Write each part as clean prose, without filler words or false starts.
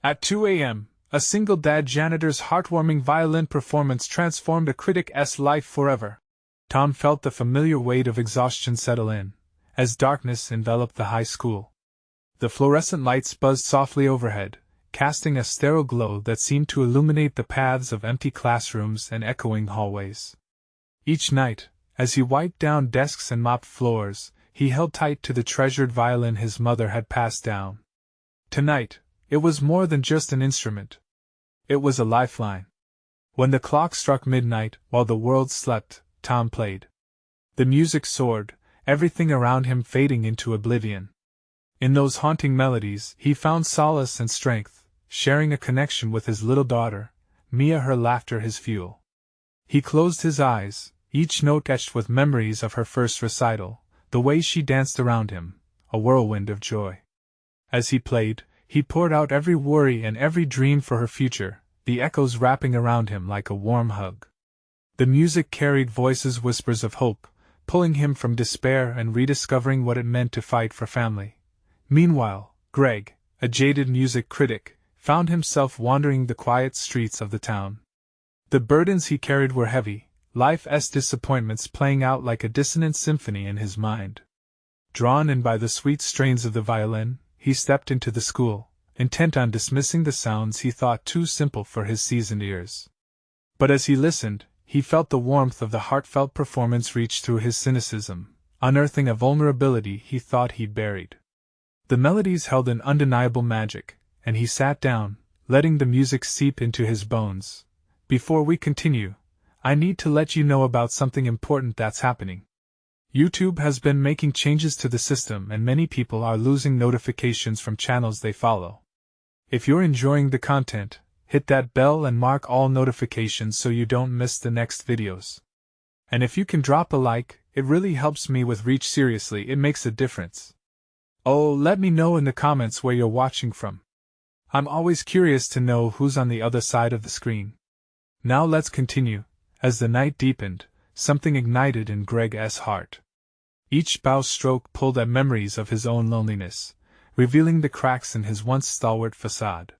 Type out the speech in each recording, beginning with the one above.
At 2 a.m., a single Janitor's heartwarming violin performance transformed a critic's life forever. Tom felt the familiar weight of exhaustion settle in, as darkness enveloped the high school. The fluorescent lights buzzed softly overhead, casting a sterile glow that seemed to illuminate the paths of empty classrooms and echoing hallways. Each night, as he wiped down desks and mopped floors, he held tight to the treasured violin his mother had passed down. Tonight, it was more than just an instrument. It was a lifeline. When the clock struck midnight, while the world slept, Tom played. The music soared, everything around him fading into oblivion. In those haunting melodies, he found solace and strength, sharing a connection with his little daughter, Mia, her laughter his fuel. He closed his eyes, each note etched with memories of her first recital, the way she danced around him, a whirlwind of joy. As he played, he poured out every worry and every dream for her future, the echoes wrapping around him like a warm hug. The music carried voices, whispers of hope, pulling him from despair and rediscovering what it meant to fight for family. Meanwhile, Greg, a jaded music critic, found himself wandering the quiet streets of the town. The burdens he carried were heavy, life's disappointments playing out like a dissonant symphony in his mind. Drawn in by the sweet strains of the violin, he stepped into the school, intent on dismissing the sounds he thought too simple for his seasoned ears. But as he listened, he felt the warmth of the heartfelt performance reach through his cynicism, unearthing a vulnerability he thought he'd buried. The melodies held an undeniable magic, and he sat down, letting the music seep into his bones. Before we continue, I need to let you know about something important that's happening. YouTube has been making changes to the system and many people are losing notifications from channels they follow. If you're enjoying the content, hit that bell and mark all notifications so you don't miss the next videos. And if you can drop a like, it really helps me with reach. Seriously, it makes a difference. Oh, let me know in the comments where you're watching from. I'm always curious to know who's on the other side of the screen. Now let's continue. As the night deepened, something ignited in Greg's heart. Each bow stroke pulled at memories of his own loneliness, revealing the cracks in his once stalwart facade.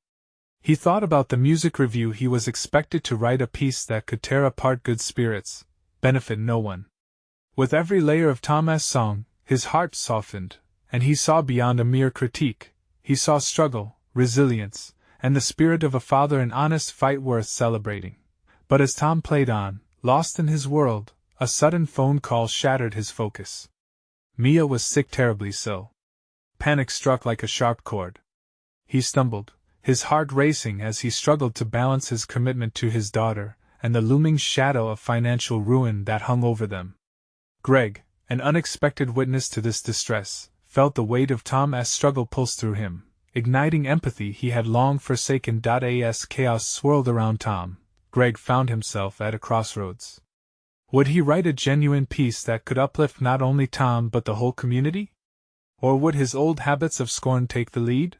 He thought about the music review he was expected to write, a piece that could tear apart good spirits, benefit no one. With every layer of Tom's song, his heart softened, and he saw beyond a mere critique. He saw struggle, resilience, and the spirit of a father, an honest fight worth celebrating. But as Tom played on, lost in his world, a sudden phone call shattered his focus. Mia was sick, terribly so. Panic struck like a sharp chord. He stumbled, his heart racing as he struggled to balance his commitment to his daughter and the looming shadow of financial ruin that hung over them. Greg, an unexpected witness to this distress, felt the weight of Tom's struggle pulse through him, igniting empathy he had long forsaken. As chaos swirled around Tom, Greg found himself at a crossroads. Would he write a genuine piece that could uplift not only Tom but the whole community? Or would his old habits of scorn take the lead?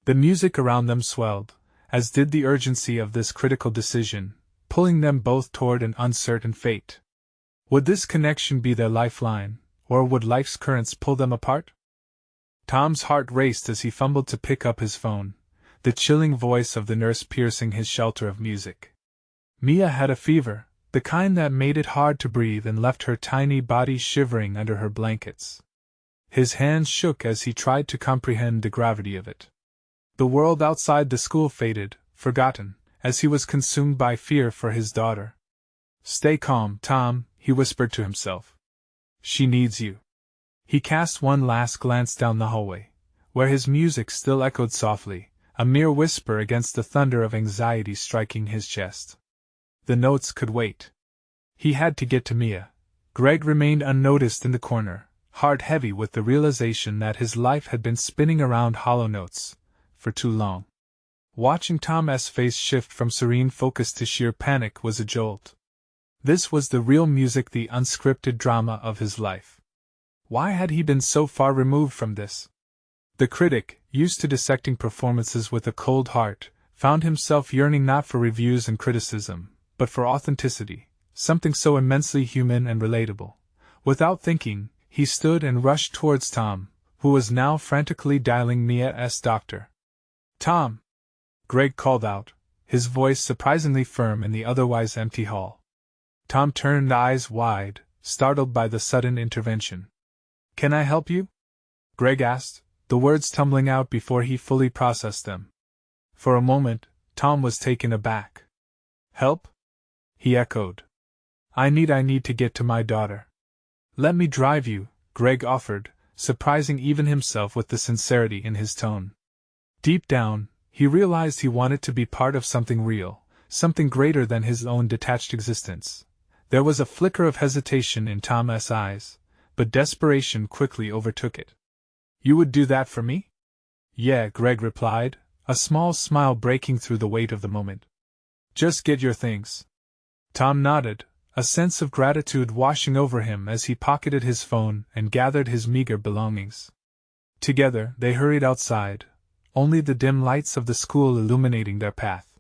The music around them swelled, as did the urgency of this critical decision, pulling them both toward an uncertain fate. Would this connection be their lifeline, or would life's currents pull them apart? Tom's heart raced as he fumbled to pick up his phone, the chilling voice of the nurse piercing his shelter of music. Mia had a fever, the kind that made it hard to breathe and left her tiny body shivering under her blankets. His hands shook as he tried to comprehend the gravity of it. The world outside the school faded, forgotten, as he was consumed by fear for his daughter. "Stay calm, Tom," he whispered to himself. "She needs you." He cast one last glance down the hallway, where his music still echoed softly, a mere whisper against the thunder of anxiety striking his chest. The notes could wait. He had to get to Mia. Greg remained unnoticed in the corner, heart heavy with the realization that his life had been spinning around hollow notes for too long. Watching Tom's face shift from serene focus to sheer panic was a jolt. This was the real music, the unscripted drama of his life. Why had he been so far removed from this? The critic, used to dissecting performances with a cold heart, found himself yearning not for reviews and criticism, but for authenticity, something so immensely human and relatable. Without thinking, he stood and rushed towards Tom, who was now frantically dialing Mia's doctor. "Tom!" Greg called out, his voice surprisingly firm in the otherwise empty hall. Tom turned eyes wide, startled by the sudden intervention. "Can I help you?" Greg asked, the words tumbling out before he fully processed them. For a moment, Tom was taken aback. "Help?" he echoed. I need to get to my daughter." "Let me drive you," Greg offered, surprising even himself with the sincerity in his tone. Deep down, he realized he wanted to be part of something real, something greater than his own detached existence. There was a flicker of hesitation in Tom's eyes, but desperation quickly overtook it. "You would do that for me?" "Yeah," Greg replied, a small smile breaking through the weight of the moment. "Just get your things." Tom nodded, a sense of gratitude washing over him as he pocketed his phone and gathered his meager belongings. Together, they hurried outside, only the dim lights of the school illuminating their path.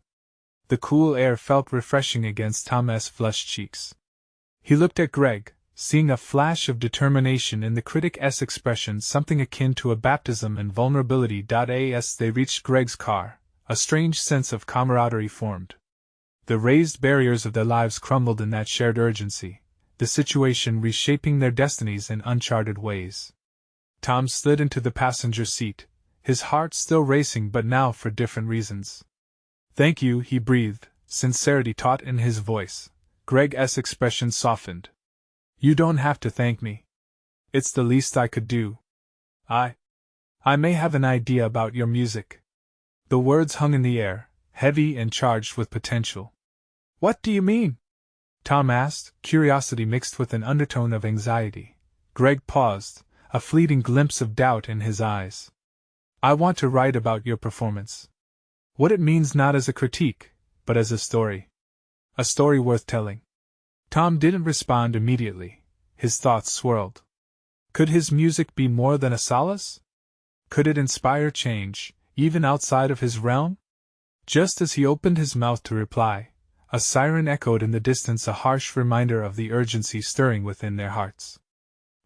The cool air felt refreshing against Tom's flushed cheeks. He looked at Greg, seeing a flash of determination in the Critic's expression, something akin to a baptism in vulnerability. As they reached Greg's car, a strange sense of camaraderie formed. The raised barriers of their lives crumbled in that shared urgency, the situation reshaping their destinies in uncharted ways. Tom slid into the passenger seat, his heart still racing but now for different reasons. "Thank you," he breathed, sincerity taut in his voice. Greg's expression softened. "You don't have to thank me. It's the least I could do. I may have an idea about your music." The words hung in the air, heavy and charged with potential. "What do you mean?" Tom asked, curiosity mixed with an undertone of anxiety. Greg paused, a fleeting glimpse of doubt in his eyes. "I want to write about your performance. What it means, not as a critique, but as a story. A story worth telling." Tom didn't respond immediately. His thoughts swirled. Could his music be more than a solace? Could it inspire change, even outside of his realm? Just as he opened his mouth to reply, a siren echoed in the distance, a harsh reminder of the urgency stirring within their hearts.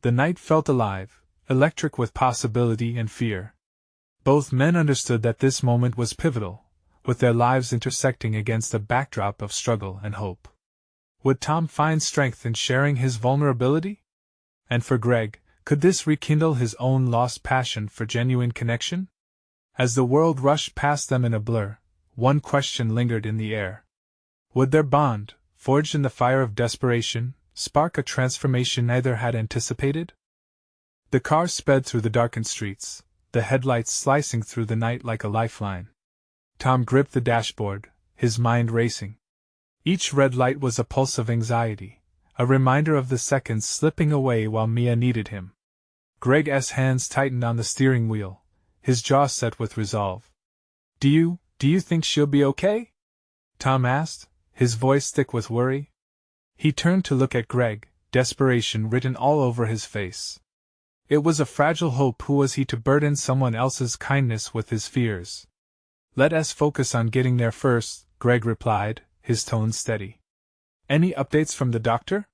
The night felt alive, electric with possibility and fear. Both men understood that this moment was pivotal, with their lives intersecting against a backdrop of struggle and hope. Would Tom find strength in sharing his vulnerability? And for Greg, could this rekindle his own lost passion for genuine connection? As the world rushed past them in a blur, one question lingered in the air. Would their bond, forged in the fire of desperation, spark a transformation neither had anticipated? The car sped through the darkened streets, the headlights slicing through the night like a lifeline. Tom gripped the dashboard, his mind racing. Each red light was a pulse of anxiety, a reminder of the seconds slipping away while Mia needed him. Greg's hands tightened on the steering wheel, his jaw set with resolve. Do you think she'll be okay?" Tom asked, his voice thick with worry. He turned to look at Greg, desperation written all over his face. It was a fragile hope. Who was he to burden someone else's kindness with his fears? "Let us focus on getting there first," Greg replied, his tone steady. "Any updates from the doctor?"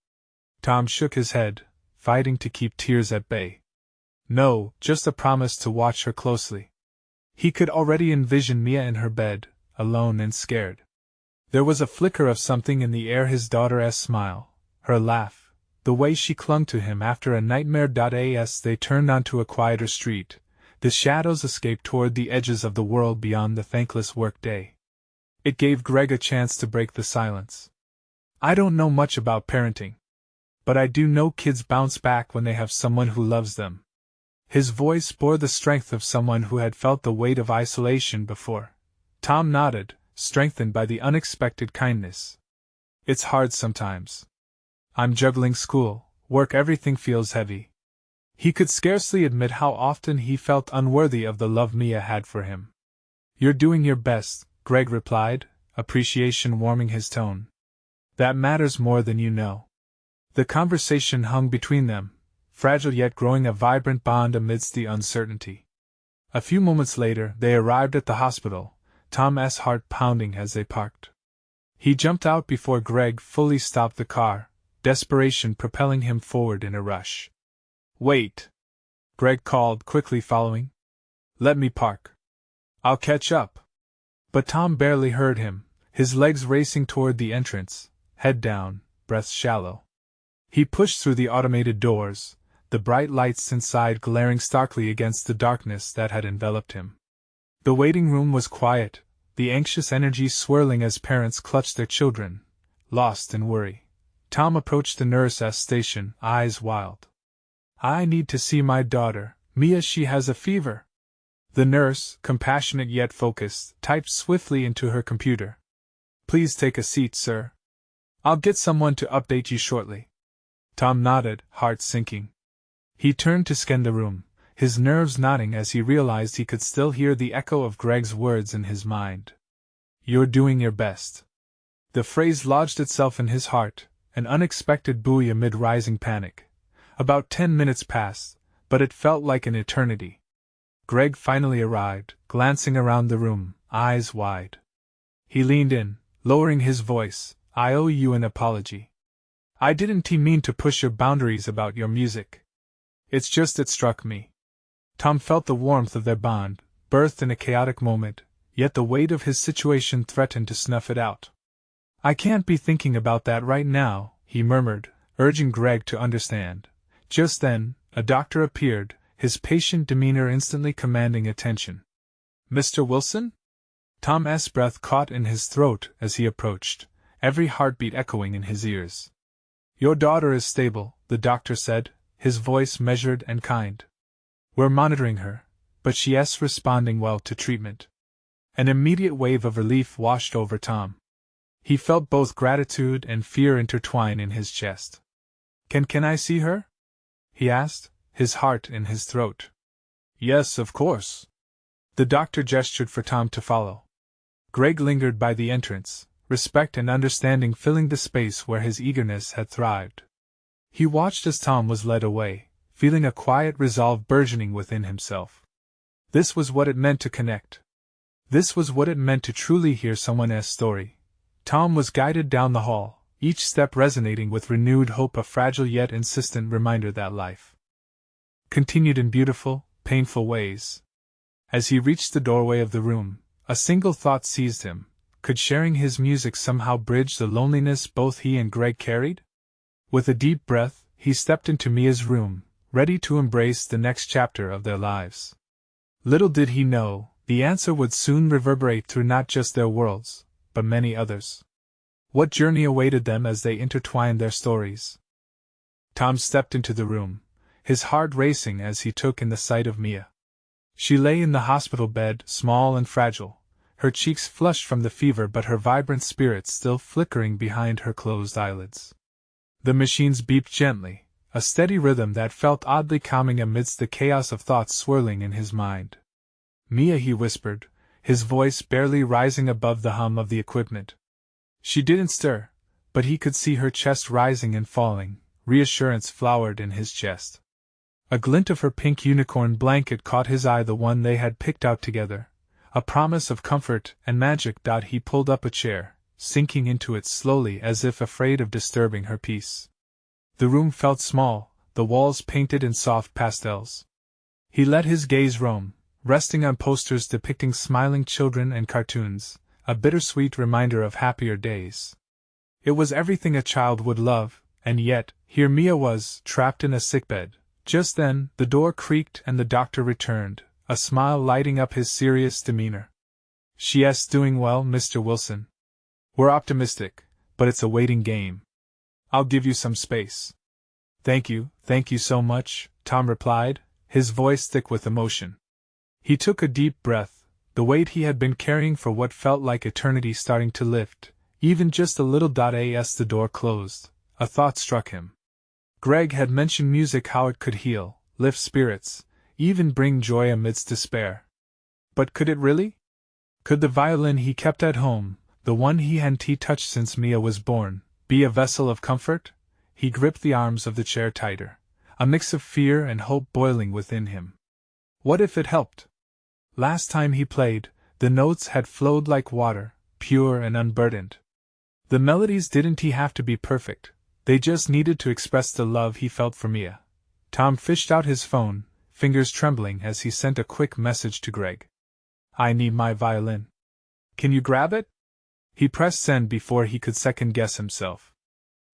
Tom shook his head, fighting to keep tears at bay. "No, just a promise to watch her closely." He could already envision Mia in her bed, alone and scared. There was a flicker of something in the air, his daughter's smile, her laugh, the way she clung to him after a nightmare. As they turned onto a quieter street, the shadows escaped toward the edges of the world beyond the thankless workday. It gave Greg a chance to break the silence. "I don't know much about parenting, but I do know kids bounce back when they have someone who loves them." His voice bore the strength of someone who had felt the weight of isolation before. Tom nodded, strengthened by the unexpected kindness. "It's hard sometimes. I'm juggling school, work, everything feels heavy." He could scarcely admit how often he felt unworthy of the love Mia had for him. "You're doing your best," Greg replied, appreciation warming his tone. "That matters more than you know." The conversation hung between them, fragile yet growing a vibrant bond amidst the uncertainty. A few moments later, they arrived at the hospital, Tom's heart pounding as they parked. He jumped out before Greg fully stopped the car, desperation propelling him forward in a rush. "Wait!" Greg called, quickly following. "Let me park. I'll catch up." But Tom barely heard him, his legs racing toward the entrance, head down, breath shallow. He pushed through the automated doors, the bright lights inside glaring starkly against the darkness that had enveloped him. The waiting room was quiet, the anxious energy swirling as parents clutched their children, lost in worry. Tom approached the nurse's station, eyes wild. "I need to see my daughter, Mia. She has a fever." The nurse, compassionate yet focused, typed swiftly into her computer. "Please take a seat, sir. I'll get someone to update you shortly." Tom nodded, heart sinking. He turned to scan the room, his nerves knotting as he realized he could still hear the echo of Greg's words in his mind. "You're doing your best." The phrase lodged itself in his heart, an unexpected buoy amid rising panic. About 10 minutes passed, but it felt like an eternity. Greg finally arrived, glancing around the room, eyes wide. He leaned in, lowering his voice. "I owe you an apology. I didn't mean to push your boundaries about your music. It's just it struck me." Tom felt the warmth of their bond, birthed in a chaotic moment, yet the weight of his situation threatened to snuff it out. "I can't be thinking about that right now," he murmured, urging Greg to understand. Just then, a doctor appeared, his patient demeanor instantly commanding attention. "Mr. Wilson?" Tom's breath caught in his throat as he approached, every heartbeat echoing in his ears. "Your daughter is stable," the doctor said, his voice measured and kind. "We're monitoring her, but she's responding well to treatment." An immediate wave of relief washed over Tom. He felt both gratitude and fear intertwine in his chest. Can I see her?" he asked, his heart in his throat. "Yes, of course." The doctor gestured for Tom to follow. Greg lingered by the entrance, respect and understanding filling the space where his eagerness had thrived. He watched as Tom was led away, feeling a quiet resolve burgeoning within himself. This was what it meant to connect. This was what it meant to truly hear someone's story. Tom was guided down the hall, each step resonating with renewed hope, a fragile yet insistent reminder that life continued in beautiful, painful ways. As he reached the doorway of the room, a single thought seized him. Could sharing his music somehow bridge the loneliness both he and Greg carried? With a deep breath, he stepped into Mia's room, ready to embrace the next chapter of their lives. Little did he know, the answer would soon reverberate through not just their worlds, but many others. What journey awaited them as they intertwined their stories? Tom stepped into the room, his heart racing as he took in the sight of Mia. She lay in the hospital bed, small and fragile, her cheeks flushed from the fever but her vibrant spirit still flickering behind her closed eyelids. The machines beeped gently, a steady rhythm that felt oddly calming amidst the chaos of thoughts swirling in his mind. "Mia," he whispered, his voice barely rising above the hum of the equipment. She didn't stir, but he could see her chest rising and falling. Reassurance flowered in his chest. A glint of her pink unicorn blanket caught his eye, the one they had picked out together, a promise of comfort and magic. He pulled up a chair, sinking into it slowly as if afraid of disturbing her peace. The room felt small, the walls painted in soft pastels. He let his gaze roam, resting on posters depicting smiling children and cartoons, a bittersweet reminder of happier days. It was everything a child would love, and yet, here Mia was, trapped in a sickbed. Just then, the door creaked and the doctor returned, a smile lighting up his serious demeanor. "She's doing well, Mr. Wilson. We're optimistic, but it's a waiting game. I'll give you some space." Thank you so much," Tom replied, his voice thick with emotion. He took a deep breath, the weight he had been carrying for what felt like eternity starting to lift, even just a little. As the door closed, a thought struck him. Greg had mentioned music, how it could heal, lift spirits, even bring joy amidst despair. But could it really? Could the violin he kept at home, the one he hadn't touched since Mia was born, be a vessel of comfort? He gripped the arms of the chair tighter, a mix of fear and hope boiling within him. What if it helped? Last time he played, the notes had flowed like water, pure and unburdened. The melodies didn't have to be perfect, they just needed to express the love he felt for Mia. Tom fished out his phone, fingers trembling as he sent a quick message to Greg. "I need my violin. Can you grab it? He pressed send before he could second-guess himself.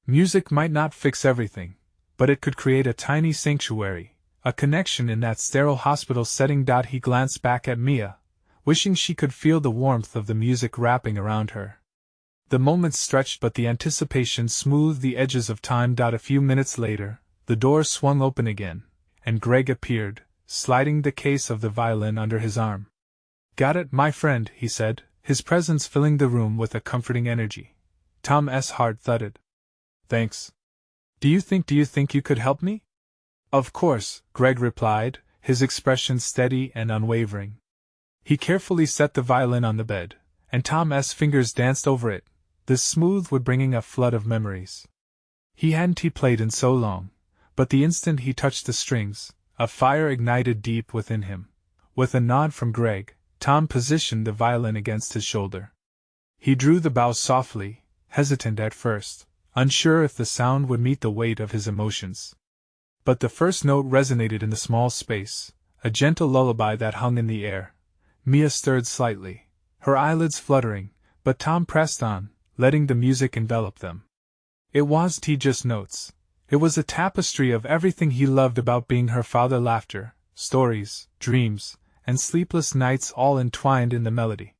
Music might not fix everything, but it could create a tiny sanctuary, a connection in that sterile hospital setting. He glanced back at Mia, wishing she could feel the warmth of the music wrapping around her. The moments stretched, but the anticipation smoothed the edges of time. A few minutes later, the door swung open again, and Greg appeared, sliding the case of the violin under his arm. Got it, my friend, he said, his presence filling the room with a comforting energy. Tom's heart thudded. Thanks. Do you think you could help me? Of course, Greg replied, his expression steady and unwavering. He carefully set the violin on the bed, and Tom's fingers danced over it, the smooth wood bringing a flood of memories. He hadn't played in so long, but the instant he touched the strings, a fire ignited deep within him. With a nod from Greg, Tom positioned the violin against his shoulder. He drew the bow softly, hesitant at first, unsure if the sound would meet the weight of his emotions. But the first note resonated in the small space, a gentle lullaby that hung in the air. Mia stirred slightly, her eyelids fluttering, but Tom pressed on, letting the music envelop them. It wasn't just notes. It was a tapestry of everything he loved about being her father: laughter, stories, dreams, and sleepless nights all entwined in the melody.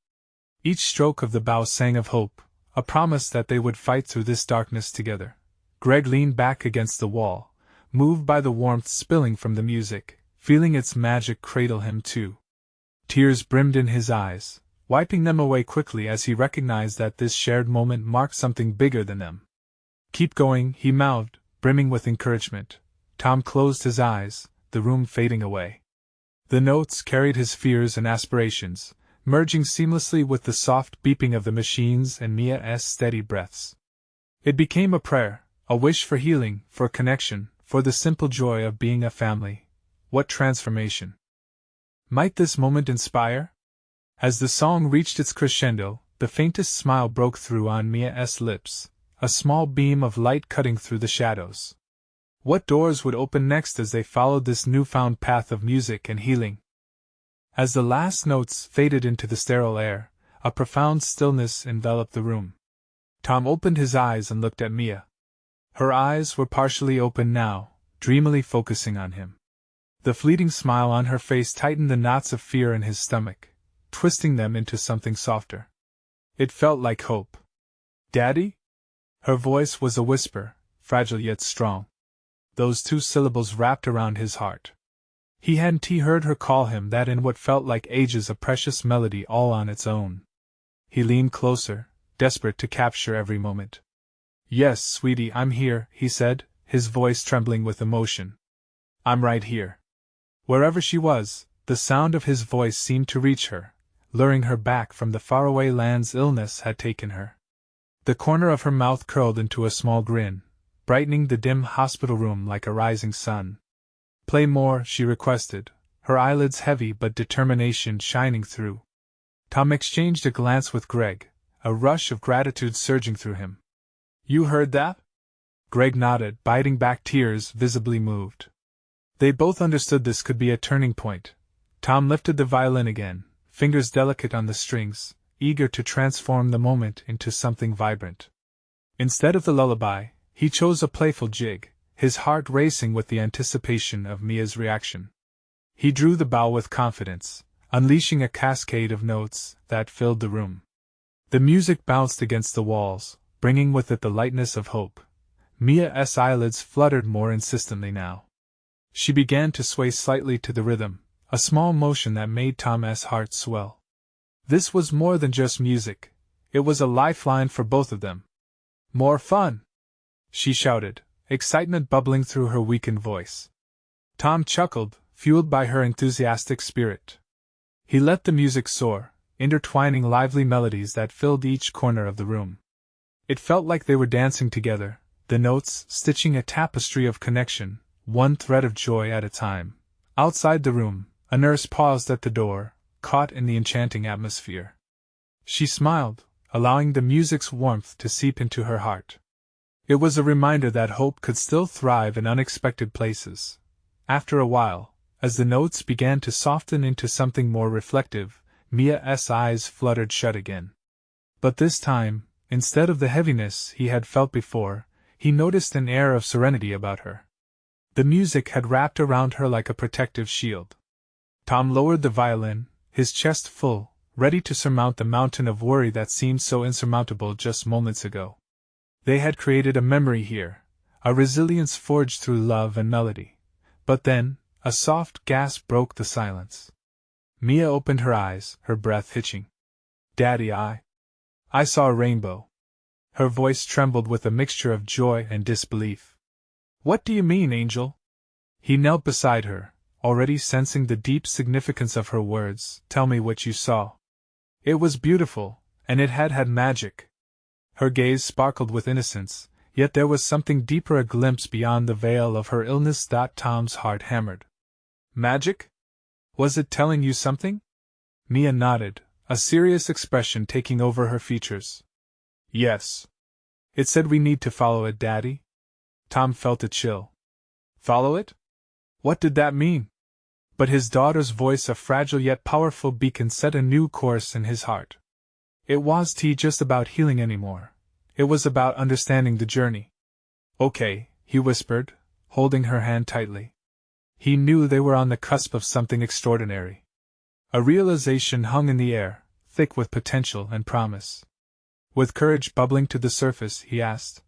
Each stroke of the bow sang of hope, a promise that they would fight through this darkness together. Greg leaned back against the wall, moved by the warmth spilling from the music, feeling its magic cradle him too. Tears brimmed in his eyes, wiping them away quickly as he recognized that this shared moment marked something bigger than them. Keep going, he mouthed, brimming with encouragement. Tom closed his eyes, the room fading away. The notes carried his fears and aspirations, merging seamlessly with the soft beeping of the machines and Mia's steady breaths. It became a prayer, a wish for healing, for connection, for the simple joy of being a family. What transformation! Might this moment inspire? As the song reached its crescendo, the faintest smile broke through on Mia's lips, a small beam of light cutting through the shadows. What doors would open next as they followed this newfound path of music and healing? As the last notes faded into the sterile air, a profound stillness enveloped the room. Tom opened his eyes and looked at Mia. Her eyes were partially open now, dreamily focusing on him. The fleeting smile on her face tightened the knots of fear in his stomach, twisting them into something softer. It felt like hope. Daddy? Her voice was a whisper, fragile yet strong. Those two syllables wrapped around his heart. He hadn't heard her call him that in what felt like ages, a precious melody all on its own. He leaned closer, desperate to capture every moment. Yes, sweetie, I'm here, he said, his voice trembling with emotion. I'm right here. Wherever she was, the sound of his voice seemed to reach her, luring her back from the faraway lands illness had taken her. The corner of her mouth curled into a small grin, brightening the dim hospital room like a rising sun. Play more, she requested, her eyelids heavy but determination shining through. Tom exchanged a glance with Greg, a rush of gratitude surging through him. You heard that? Greg nodded, biting back tears visibly moved. They both understood this could be a turning point. Tom lifted the violin again, fingers delicate on the strings, eager to transform the moment into something vibrant. Instead of the lullaby, he chose a playful jig, his heart racing with the anticipation of Mia's reaction. He drew the bow with confidence, unleashing a cascade of notes that filled the room. The music bounced against the walls, bringing with it the lightness of hope. Mia's eyelids fluttered more insistently now. She began to sway slightly to the rhythm, a small motion that made Tom's heart swell. This was more than just music, it was a lifeline for both of them. More fun! She shouted, excitement bubbling through her weakened voice. Tom chuckled, fueled by her enthusiastic spirit. He let the music soar, intertwining lively melodies that filled each corner of the room. It felt like they were dancing together, the notes stitching a tapestry of connection, one thread of joy at a time. Outside the room, a nurse paused at the door, caught in the enchanting atmosphere. She smiled, allowing the music's warmth to seep into her heart. It was a reminder that hope could still thrive in unexpected places. After a while, as the notes began to soften into something more reflective, Mia's eyes fluttered shut again. But this time, instead of the heaviness he had felt before, he noticed an air of serenity about her. The music had wrapped around her like a protective shield. Tom lowered the violin, his chest full, ready to surmount the mountain of worry that seemed so insurmountable just moments ago. They had created a memory here, a resilience forged through love and melody. But then, a soft gasp broke the silence. Mia opened her eyes, her breath hitching. "Daddy, I saw a rainbow." Her voice trembled with a mixture of joy and disbelief. "What do you mean, Angel?" He knelt beside her, already sensing the deep significance of her words. "Tell me what you saw." "It was beautiful, and it had magic." Her gaze sparkled with innocence, yet there was something deeper, a glimpse beyond the veil of her illness. Tom's heart hammered. "Magic? Was it telling you something?" Mia nodded, a serious expression taking over her features. "Yes. It said we need to follow it, Daddy." Tom felt a chill. Follow it? What did that mean? But his daughter's voice, a fragile yet powerful beacon, set a new course in his heart. It wasn't just about healing anymore. It was about understanding the journey. "Okay," he whispered, holding her hand tightly. He knew they were on the cusp of something extraordinary. A realization hung in the air, thick with potential and promise. With courage bubbling to the surface, he asked,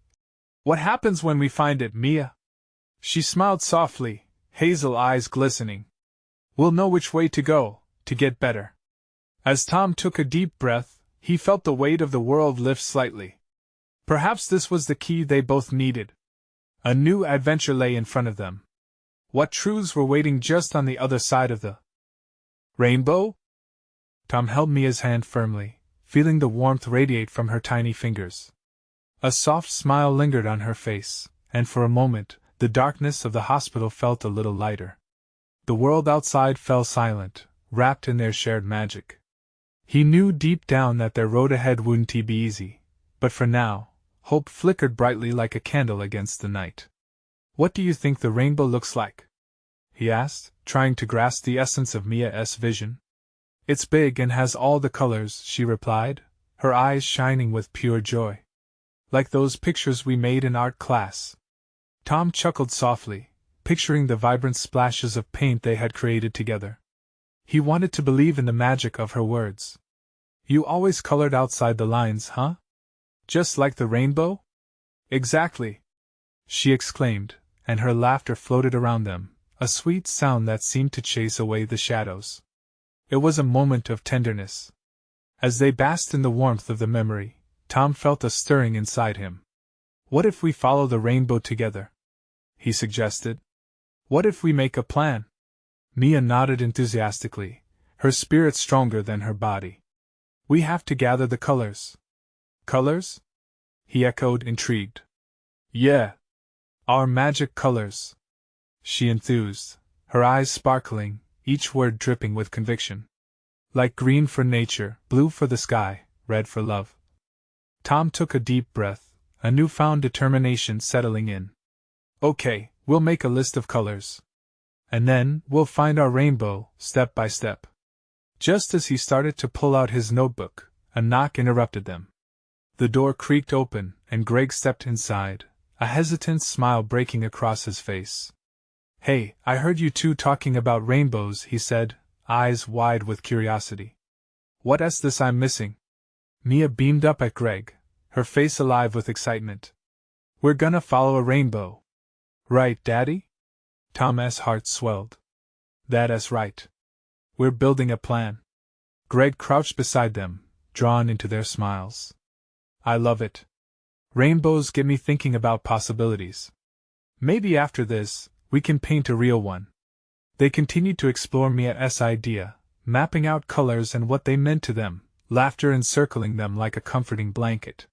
"What happens when we find it, Mia?" She smiled softly, hazel eyes glistening. "We'll know which way to go, to get better." As Tom took a deep breath, he felt the weight of the world lift slightly. Perhaps this was the key they both needed. A new adventure lay in front of them. What truths were waiting just on the other side of the rainbow? Tom held Mia's hand firmly, feeling the warmth radiate from her tiny fingers. A soft smile lingered on her face, and for a moment, the darkness of the hospital felt a little lighter. The world outside fell silent, wrapped in their shared magic. He knew deep down that their road ahead wouldn't be easy, but for now, hope flickered brightly like a candle against the night. "What do you think the rainbow looks like?" he asked, trying to grasp the essence of Mia's vision. "It's big and has all the colors," she replied, her eyes shining with pure joy. "Like those pictures we made in art class." Tom chuckled softly, picturing the vibrant splashes of paint they had created together. He wanted to believe in the magic of her words. "You always colored outside the lines, huh? Just like the rainbow?" "Exactly!" she exclaimed, and her laughter floated around them, a sweet sound that seemed to chase away the shadows. It was a moment of tenderness. As they basked in the warmth of the memory, Tom felt a stirring inside him. "What if we follow the rainbow together?" he suggested. "What if we make a plan?" Mia nodded enthusiastically, her spirit stronger than her body. "We have to gather the colors." "Colors?" he echoed, intrigued. "Yeah. Our magic colors," she enthused, her eyes sparkling, each word dripping with conviction. "Like green for nature, blue for the sky, red for love." Tom took a deep breath, a newfound determination settling in. "Okay, we'll make a list of colors. And then, we'll find our rainbow, step by step." Just as he started to pull out his notebook, a knock interrupted them. The door creaked open, and Greg stepped inside, a hesitant smile breaking across his face. "Hey, I heard you two talking about rainbows," he said, eyes wide with curiosity. "What's this I'm missing?" Mia beamed up at Greg, her face alive with excitement. "We're gonna follow a rainbow." "Right, Daddy?" Tom's heart swelled. "That's right. We're building a plan." Greg crouched beside them, drawn into their smiles. "I love it. Rainbows get me thinking about possibilities. Maybe after this, we can paint a real one." They continued to explore Mia's idea, mapping out colors and what they meant to them, laughter encircling them like a comforting blanket.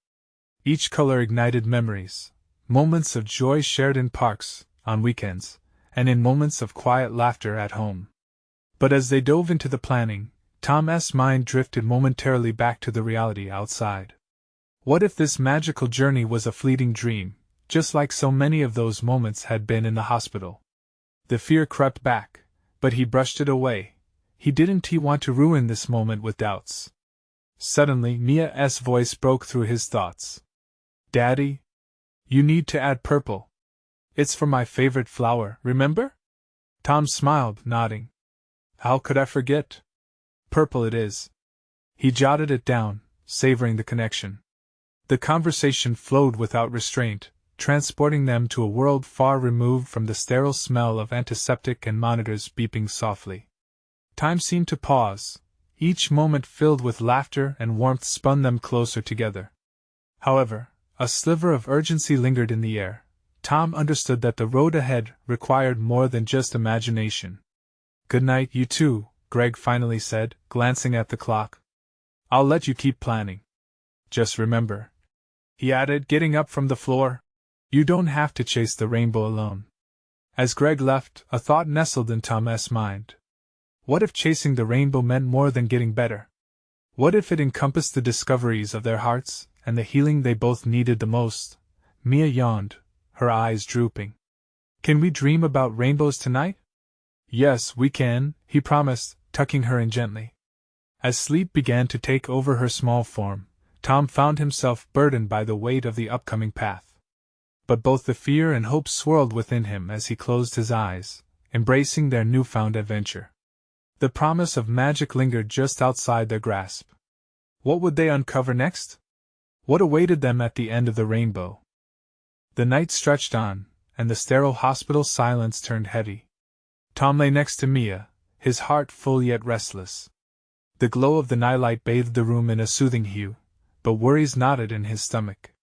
Each color ignited memories, moments of joy shared in parks, on weekends, and in moments of quiet laughter at home. But as they dove into the planning, Tom's mind drifted momentarily back to the reality outside. What if this magical journey was a fleeting dream, just like so many of those moments had been in the hospital? The fear crept back, but he brushed it away. He didn't want to ruin this moment with doubts. Suddenly, Mia's voice broke through his thoughts. Daddy? You need to add purple. It's for my favorite flower, remember? Tom smiled, nodding. How could I forget? Purple it is. He jotted it down, savoring the connection. The conversation flowed without restraint, transporting them to a world far removed from the sterile smell of antiseptic and monitors beeping softly. Time seemed to pause. Each moment filled with laughter and warmth spun them closer together. However, a sliver of urgency lingered in the air. Tom understood that the road ahead required more than just imagination. Good night, you two, Greg finally said, glancing at the clock. I'll let you keep planning. Just remember, he added, getting up from the floor, you don't have to chase the rainbow alone. As Greg left, a thought nestled in Tom's mind. What if chasing the rainbow meant more than getting better? What if it encompassed the discoveries of their hearts and the healing they both needed the most? Mia yawned, her eyes drooping. Can we dream about rainbows tonight? Yes, we can, he promised, tucking her in gently. As sleep began to take over her small form, Tom found himself burdened by the weight of the upcoming path. But both the fear and hope swirled within him as he closed his eyes, embracing their newfound adventure. The promise of magic lingered just outside their grasp. What would they uncover next? What awaited them at the end of the rainbow? The night stretched on, and the sterile hospital silence turned heavy. Tom lay next to Mia, his heart full yet restless. The glow of the nightlight bathed the room in a soothing hue, but worries knotted in his stomach.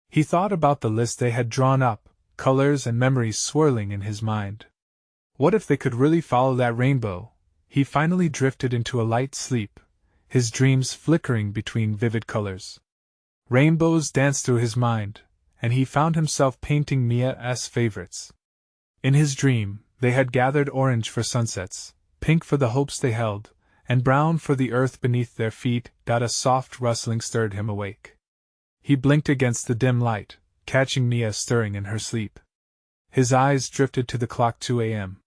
He thought about the list they had drawn up, colors and memories swirling in his mind. What if they could really follow that rainbow? He finally drifted into a light sleep, his dreams flickering between vivid colors. Rainbows danced through his mind, and he found himself painting Mia's favorites. In his dream, they had gathered orange for sunsets, pink for the hopes they held, and brown for the earth beneath their feet. A soft rustling stirred him awake. He blinked against the dim light, catching Mia stirring in her sleep. His eyes drifted to the clock, 2 a.m.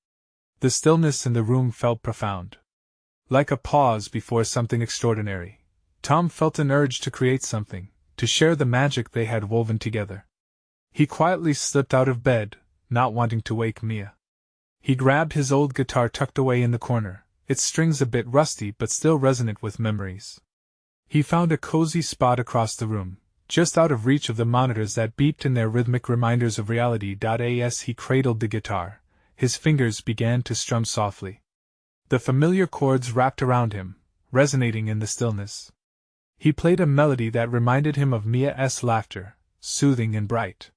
The stillness in the room felt profound. Like a pause before something extraordinary, Tom felt an urge to create something, to share the magic they had woven together. He quietly slipped out of bed, not wanting to wake Mia. He grabbed his old guitar tucked away in the corner, its strings a bit rusty but still resonant with memories. He found a cozy spot across the room, just out of reach of the monitors that beeped in their rhythmic reminders of reality. As he cradled the guitar, his fingers began to strum softly. The familiar chords wrapped around him, resonating in the stillness. He played a melody that reminded him of Mia's laughter, soothing and bright.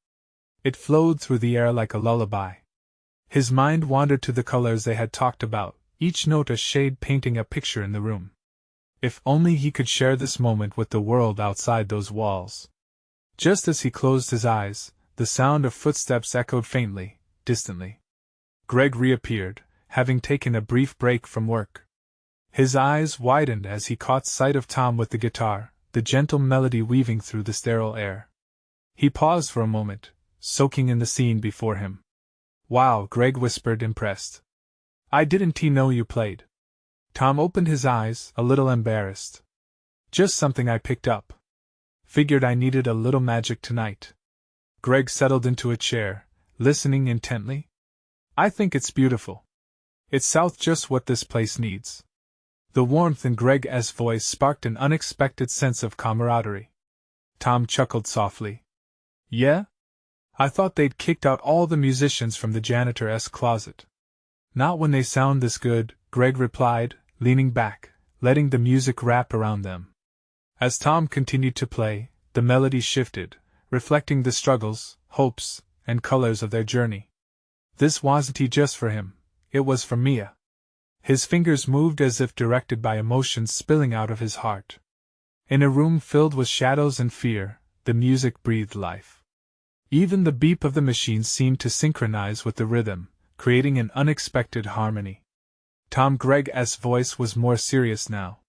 It flowed through the air like a lullaby. His mind wandered to the colors they had talked about, each note a shade painting a picture in the room. If only he could share this moment with the world outside those walls. Just as he closed his eyes, the sound of footsteps echoed faintly, distantly. Greg reappeared, having taken a brief break from work. His eyes widened as he caught sight of Tom with the guitar, the gentle melody weaving through the sterile air. He paused for a moment, soaking in the scene before him. Wow, Greg whispered, impressed. I didn't know you played. Tom opened his eyes, a little embarrassed. Just something I picked up. Figured I needed a little magic tonight. Greg settled into a chair, listening intently. I think it's beautiful. It's just what this place needs. The warmth in Greg's voice sparked an unexpected sense of camaraderie. Tom chuckled softly. Yeah? I thought they'd kicked out all the musicians from the janitor's closet. Not when they sound this good, Greg replied, leaning back, letting the music wrap around them. As Tom continued to play, the melody shifted, reflecting the struggles, hopes, and colors of their journey. This wasn't just for him, it was for Mia. His fingers moved as if directed by emotions spilling out of his heart. In a room filled with shadows and fear, the music breathed life. Even the beep of the machine seemed to synchronize with the rhythm, creating an unexpected harmony. Greg's voice was more serious now.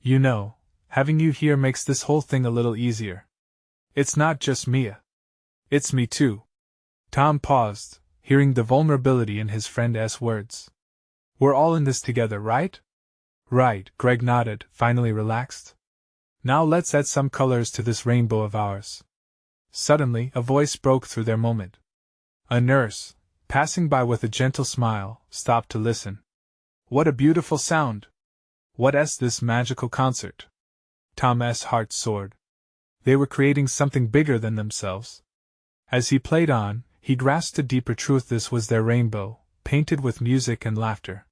You know, having you here makes this whole thing a little easier. It's not just Mia. It's me too. Tom paused, hearing the vulnerability in his friend's words. We're all in this together, right? Right, Greg nodded, finally relaxed. Now let's add some colors to this rainbow of ours. Suddenly, a voice broke through their moment. A nurse, passing by with a gentle smile, stopped to listen. What a beautiful sound! What's this magical concert? Tom's heart soared. They were creating something bigger than themselves. As he played on, he grasped a deeper truth: this was their rainbow, painted with music and laughter.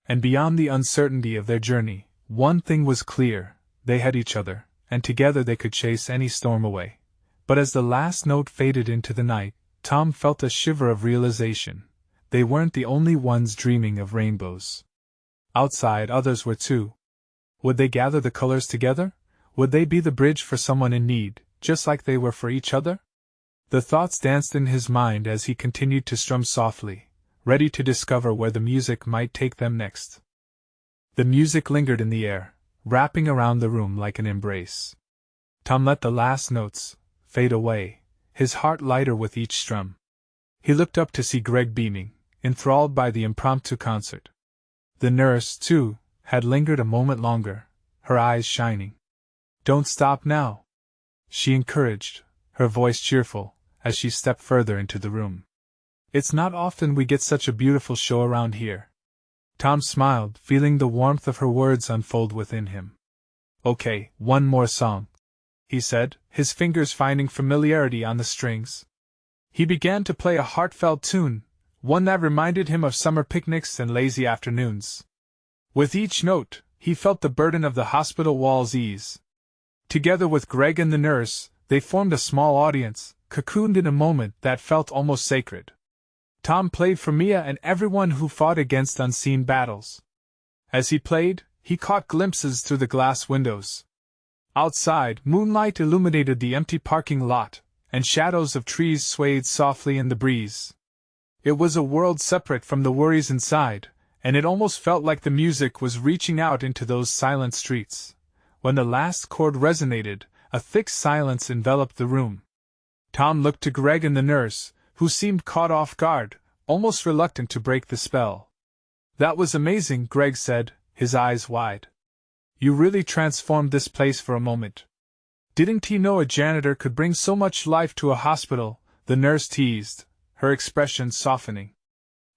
And beyond the uncertainty of their journey, one thing was clear: they had each other, and together they could chase any storm away. But as the last note faded into the night, Tom felt a shiver of realization. They weren't the only ones dreaming of rainbows. Outside, others were too. Would they gather the colors together? Would they be the bridge for someone in need, just like they were for each other? The thoughts danced in his mind as he continued to strum softly, ready to discover where the music might take them next. The music lingered in the air, wrapping around the room like an embrace. Tom let the last notes fade away, his heart lighter with each strum. He looked up to see Greg beaming, enthralled by the impromptu concert. The nurse, too, had lingered a moment longer, her eyes shining. Don't stop now, she encouraged, her voice cheerful, as she stepped further into the room. It's not often we get such a beautiful show around here. Tom smiled, feeling the warmth of her words unfold within him. Okay, one more song, he said, his fingers finding familiarity on the strings. He began to play a heartfelt tune, one that reminded him of summer picnics and lazy afternoons. With each note, he felt the burden of the hospital walls ease. Together with Greg and the nurse, they formed a small audience, cocooned in a moment that felt almost sacred. Tom played for Mia and everyone who fought against unseen battles. As he played, he caught glimpses through the glass windows. Outside, moonlight illuminated the empty parking lot, and shadows of trees swayed softly in the breeze. It was a world separate from the worries inside, and it almost felt like the music was reaching out into those silent streets. When the last chord resonated, a thick silence enveloped the room. Tom looked to Greg and the nurse, who seemed caught off guard, almost reluctant to break the spell. That was amazing, Greg said, his eyes wide. You really transformed this place for a moment. Didn't he know a janitor could bring so much life to a hospital? The nurse teased, her expression softening.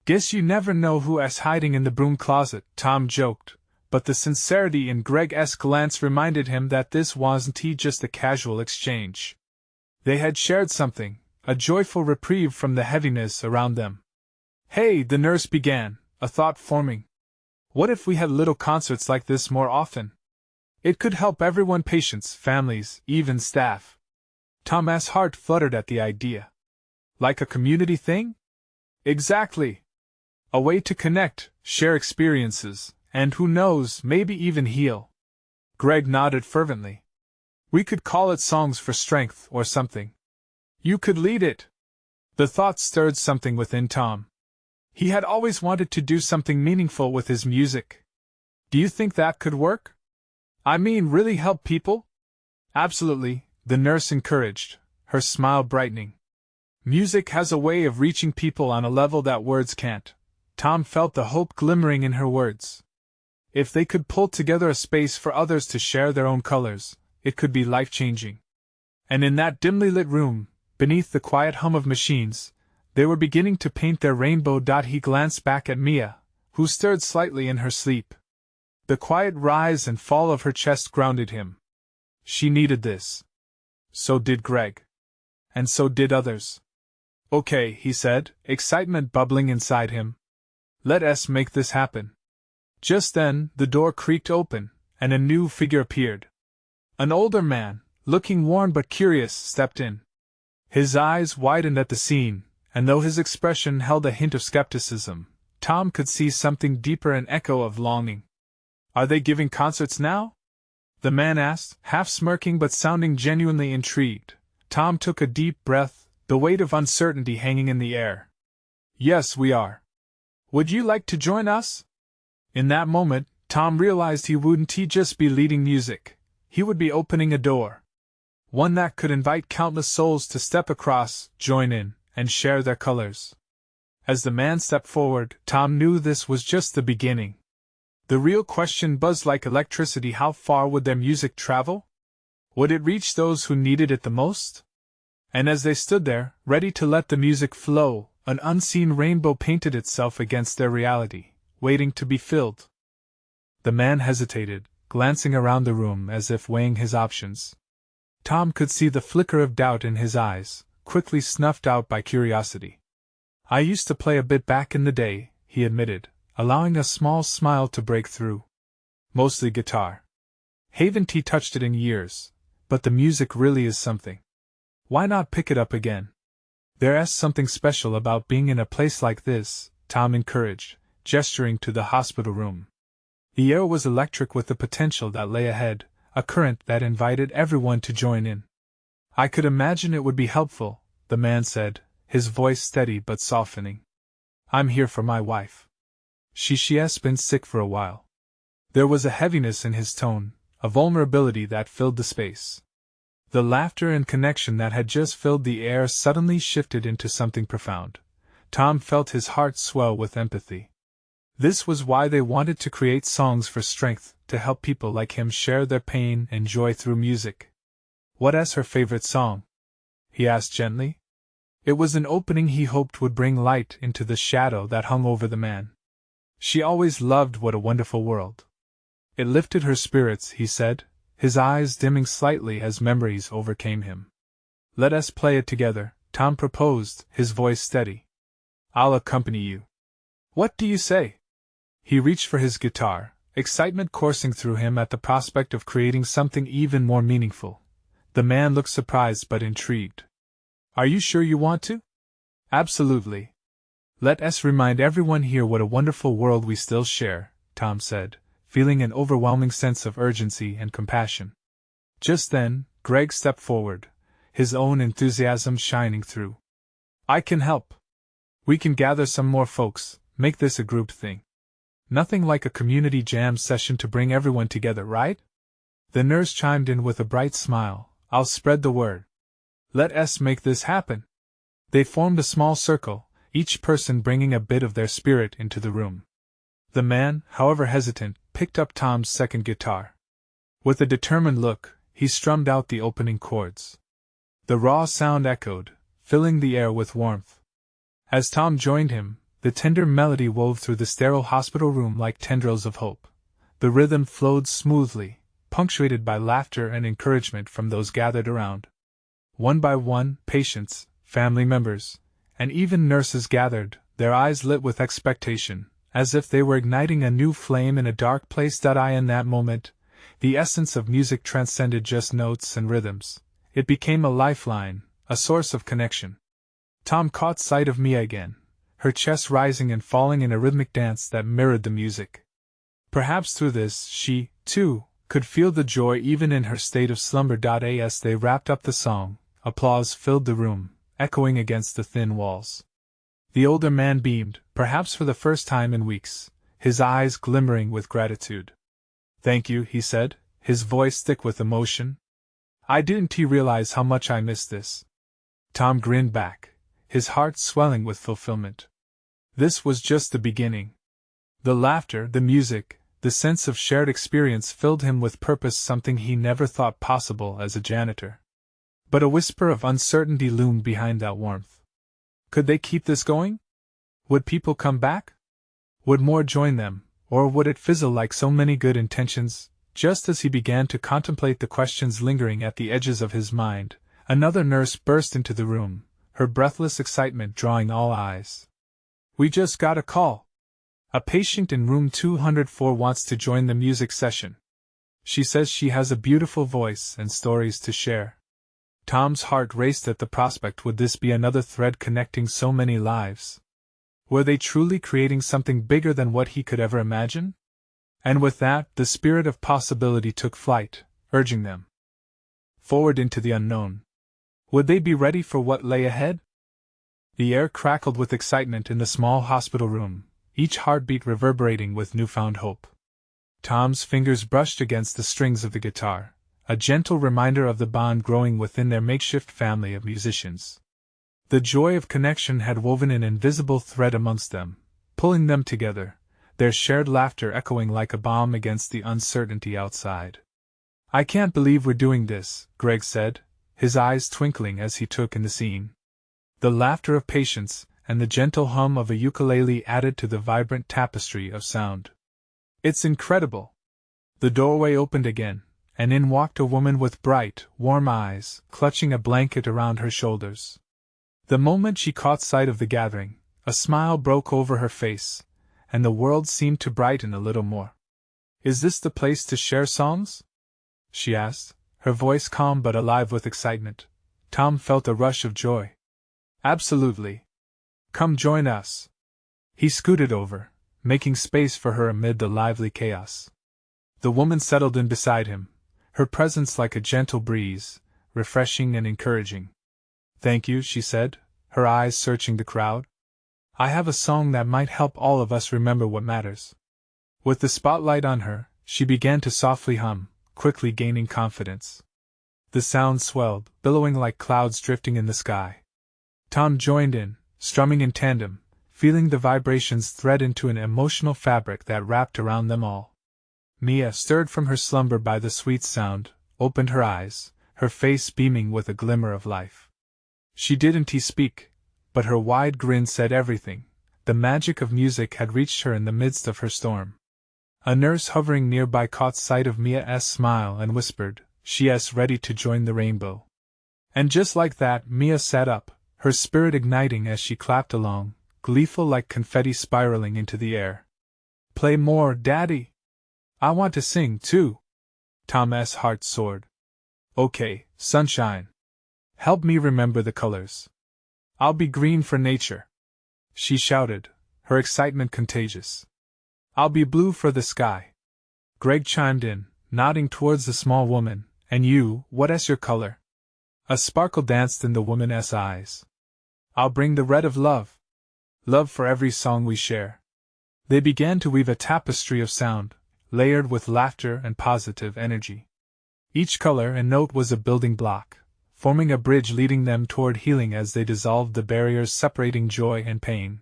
Guess you never know who's hiding in the broom closet, Tom joked, but the sincerity in Greg's glance reminded him that this wasn't just a casual exchange. They had shared something, a joyful reprieve from the heaviness around them. Hey, the nurse began, a thought forming. What if we had little concerts like this more often? It could help everyone, patients, families, even staff. Tom's heart fluttered at the idea. Like a community thing? Exactly. A way to connect, share experiences, and who knows, maybe even heal. Greg nodded fervently. We could call it Songs for Strength or something. You could lead it. The thought stirred something within Tom. He had always wanted to do something meaningful with his music. Do you think that could work? I mean, really help people? Absolutely, the nurse encouraged, her smile brightening. Music has a way of reaching people on a level that words can't. Tom felt the hope glimmering in her words. If they could pull together a space for others to share their own colors, it could be life-changing. And in that dimly lit room, beneath the quiet hum of machines, they were beginning to paint their rainbow. He glanced back at Mia, who stirred slightly in her sleep. The quiet rise and fall of her chest grounded him. She needed this. So did Greg. And so did others. Okay, he said, excitement bubbling inside him. Let us make this happen. Just then, the door creaked open, and a new figure appeared. An older man, looking worn but curious, stepped in. His eyes widened at the scene, and though his expression held a hint of skepticism, Tom could see something deeper, an echo of longing. Are they giving concerts now? The man asked, half smirking but sounding genuinely intrigued. Tom took a deep breath, the weight of uncertainty hanging in the air. Yes, we are. Would you like to join us? In that moment, Tom realized he wouldn't just be leading music. He would be opening a door. One that could invite countless souls to step across, join in, and share their colors. As the man stepped forward, Tom knew this was just the beginning. The real question buzzed like electricity: how far would their music travel? Would it reach those who needed it the most? And as they stood there, ready to let the music flow, an unseen rainbow painted itself against their reality, waiting to be filled. The man hesitated, glancing around the room as if weighing his options. Tom could see the flicker of doubt in his eyes, quickly snuffed out by curiosity. "I used to play a bit back in the day," he admitted, allowing a small smile to break through. "Mostly guitar. Haven't touched it in years, but the music really is something. Why not pick it up again?" "There's something special about being in a place like this," Tom encouraged, gesturing to the hospital room. The air was electric with the potential that lay ahead, a current that invited everyone to join in. "I could imagine it would be helpful," the man said, his voice steady but softening. "I'm here for my wife. She's been sick for a while." There was a heaviness in his tone, a vulnerability that filled the space. The laughter and connection that had just filled the air suddenly shifted into something profound. Tom felt his heart swell with empathy. This was why they wanted to create songs for strength, to help people like him share their pain and joy through music. "What's her favorite song?" he asked gently. It was an opening he hoped would bring light into the shadow that hung over the man. "She always loved What a Wonderful World. It lifted her spirits," he said, his eyes dimming slightly as memories overcame him. "Let us play it together," Tom proposed, his voice steady. "I'll accompany you. What do you say?" He reached for his guitar, excitement coursing through him at the prospect of creating something even more meaningful. The man looked surprised but intrigued. "Are you sure you want to?" "Absolutely. Let us remind everyone here what a wonderful world we still share," Tom said, feeling an overwhelming sense of urgency and compassion. Just then, Greg stepped forward, his own enthusiasm shining through. "I can help. We can gather some more folks, make this a group thing. Nothing like a community jam session to bring everyone together, right?" The nurse chimed in with a bright smile. "I'll spread the word. Let us make this happen." They formed a small circle, each person bringing a bit of their spirit into the room. The man, however hesitant, picked up Tom's second guitar. With a determined look, he strummed out the opening chords. The raw sound echoed, filling the air with warmth. As Tom joined him, the tender melody wove through the sterile hospital room like tendrils of hope. The rhythm flowed smoothly, punctuated by laughter and encouragement from those gathered around. One by one, patients, family members, and even nurses gathered, their eyes lit with expectation, as if they were igniting a new flame in a dark place. In that moment, the essence of music transcended just notes and rhythms. It became a lifeline, a source of connection. Tom caught sight of Mia again, her chest rising and falling in a rhythmic dance that mirrored the music. Perhaps through this, she, too, could feel the joy even in her state of slumber. As they wrapped up the song, applause filled the room, echoing against the thin walls. The older man beamed, perhaps for the first time in weeks, his eyes glimmering with gratitude. "Thank you," he said, his voice thick with emotion. "I didn't realize how much I missed this." Tom grinned back, his heart swelling with fulfillment. This was just the beginning. The laughter, the music, the sense of shared experience filled him with purpose, something he never thought possible as a janitor. But a whisper of uncertainty loomed behind that warmth. Could they keep this going? Would people come back? Would more join them, or would it fizzle like so many good intentions? Just as he began to contemplate the questions lingering at the edges of his mind, another nurse burst into the room, her breathless excitement drawing all eyes. "We just got a call. A patient in room 204 wants to join the music session. She says she has a beautiful voice and stories to share." Tom's heart raced at the prospect. Would this be another thread connecting so many lives? Were they truly creating something bigger than what he could ever imagine? And with that, the spirit of possibility took flight, urging them forward into the unknown. Would they be ready for what lay ahead? The air crackled with excitement in the small hospital room, each heartbeat reverberating with newfound hope. Tom's fingers brushed against the strings of the guitar, a gentle reminder of the bond growing within their makeshift family of musicians. The joy of connection had woven an invisible thread amongst them, pulling them together, their shared laughter echoing like a balm against the uncertainty outside. I can't believe we're doing this, Greg said, his eyes twinkling as he took in the scene. The laughter of Patience and the gentle hum of a ukulele added to the vibrant tapestry of sound. It's incredible. The doorway opened again, and in walked a woman with bright, warm eyes, clutching a blanket around her shoulders. The moment she caught sight of the gathering, a smile broke over her face, and the world seemed to brighten a little more. Is this the place to share songs? She asked, her voice calm but alive with excitement. Tom felt a rush of joy. Absolutely. Come join us. He scooted over, making space for her amid the lively chaos. The woman settled in beside him, her presence like a gentle breeze, refreshing and encouraging. Thank you, she said, her eyes searching the crowd. I have a song that might help all of us remember what matters. With the spotlight on her, she began to softly hum, quickly gaining confidence. The sound swelled, billowing like clouds drifting in the sky. Tom joined in, strumming in tandem, feeling the vibrations thread into an emotional fabric that wrapped around them all. Mia, stirred from her slumber by the sweet sound, opened her eyes, her face beaming with a glimmer of life. She didn't speak, but her wide grin said everything. The magic of music had reached her in the midst of her storm. A nurse hovering nearby caught sight of Mia's smile and whispered, "She's ready to join the rainbow." And just like that, Mia sat up, her spirit igniting as she clapped along, gleeful like confetti spiraling into the air. "Play more, Daddy! I want to sing, too!" Tom's heart soared. "Okay, sunshine. Help me remember the colors. I'll be green for nature," she shouted, her excitement contagious. "I'll be blue for the sky." Greg chimed in, nodding towards the small woman. "And you, what's your color?" A sparkle danced in the woman's eyes. "I'll bring the red of love. Love for every song we share." They began to weave a tapestry of sound, layered with laughter and positive energy. Each color and note was a building block, forming a bridge leading them toward healing as they dissolved the barriers separating joy and pain.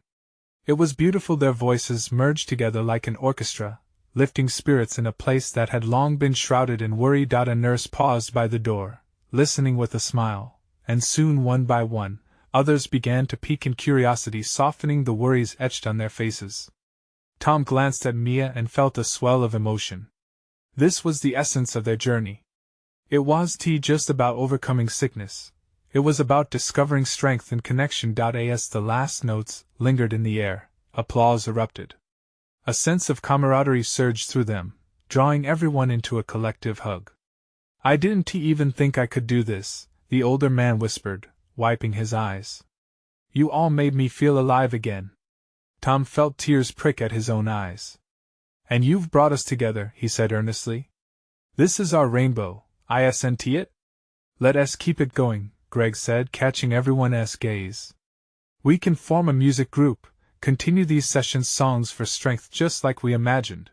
It was beautiful. Their voices merged together like an orchestra, lifting spirits in a place that had long been shrouded in worry. A nurse paused by the door, listening with a smile, and soon one by one, others began to peek in curiosity, softening the worries etched on their faces. Tom glanced at Mia and felt a swell of emotion. This was the essence of their journey. It wasn't just about overcoming sickness. It was about discovering strength and connection. As the last notes lingered in the air, applause erupted. A sense of camaraderie surged through them, drawing everyone into a collective hug. "I didn't even think I could do this," the older man whispered, wiping his eyes. "You all made me feel alive again." Tom felt tears prick at his own eyes. "And you've brought us together," he said earnestly. "This is our rainbow, isn't it?" "Let us keep it going," Greg said, catching everyone's gaze. "We can form a music group, continue these sessions, songs for strength just like we imagined."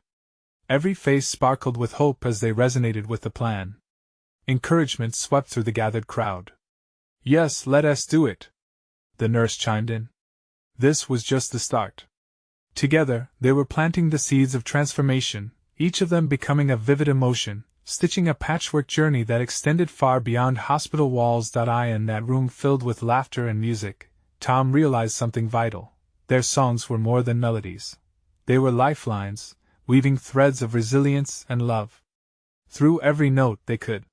Every face sparkled with hope as they resonated with the plan. Encouragement swept through the gathered crowd. "Yes, let us do it," the nurse chimed in. This was just the start. Together, they were planting the seeds of transformation, each of them becoming a vivid emotion, stitching a patchwork journey that extended far beyond hospital walls. In that room filled with laughter and music, Tom realized something vital. Their songs were more than melodies. They were lifelines, weaving threads of resilience and love. Through every note they could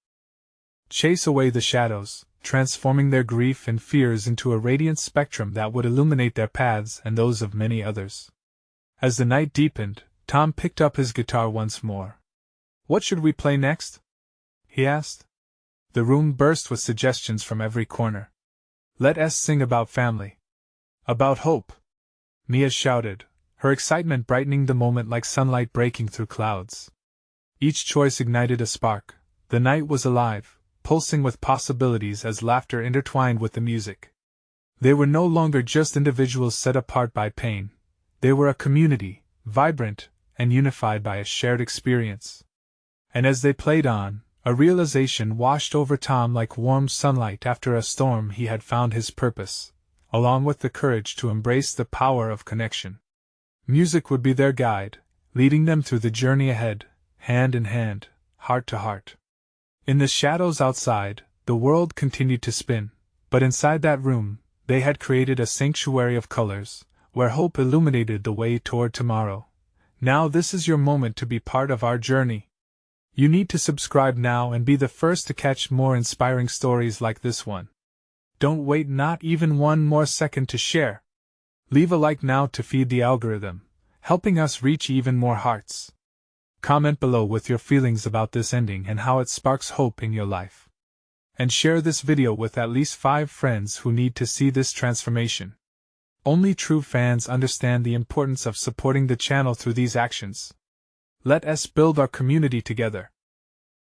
chase away the shadows, transforming their grief and fears into a radiant spectrum that would illuminate their paths and those of many others. As the night deepened, Tom picked up his guitar once more. "What should we play next?" he asked. The room burst with suggestions from every corner. "Let us sing about family. About hope," Mia shouted, her excitement brightening the moment like sunlight breaking through clouds. Each choice ignited a spark. The night was alive, pulsing with possibilities as laughter intertwined with the music. They were no longer just individuals set apart by pain. They were a community, vibrant and unified by a shared experience. And as they played on, a realization washed over Tom like warm sunlight after a storm. He had found his purpose, along with the courage to embrace the power of connection. Music would be their guide, leading them through the journey ahead, hand in hand, heart to heart. In the shadows outside, the world continued to spin, but inside that room, they had created a sanctuary of colors, where hope illuminated the way toward tomorrow. Now this is your moment to be part of our journey. You need to subscribe now and be the first to catch more inspiring stories like this one. Don't wait not even one more second to share. Leave a like now to feed the algorithm, helping us reach even more hearts. Comment below with your feelings about this ending and how it sparks hope in your life. And share this video with at least 5 friends who need to see this transformation. Only true fans understand the importance of supporting the channel through these actions. Let us build our community together.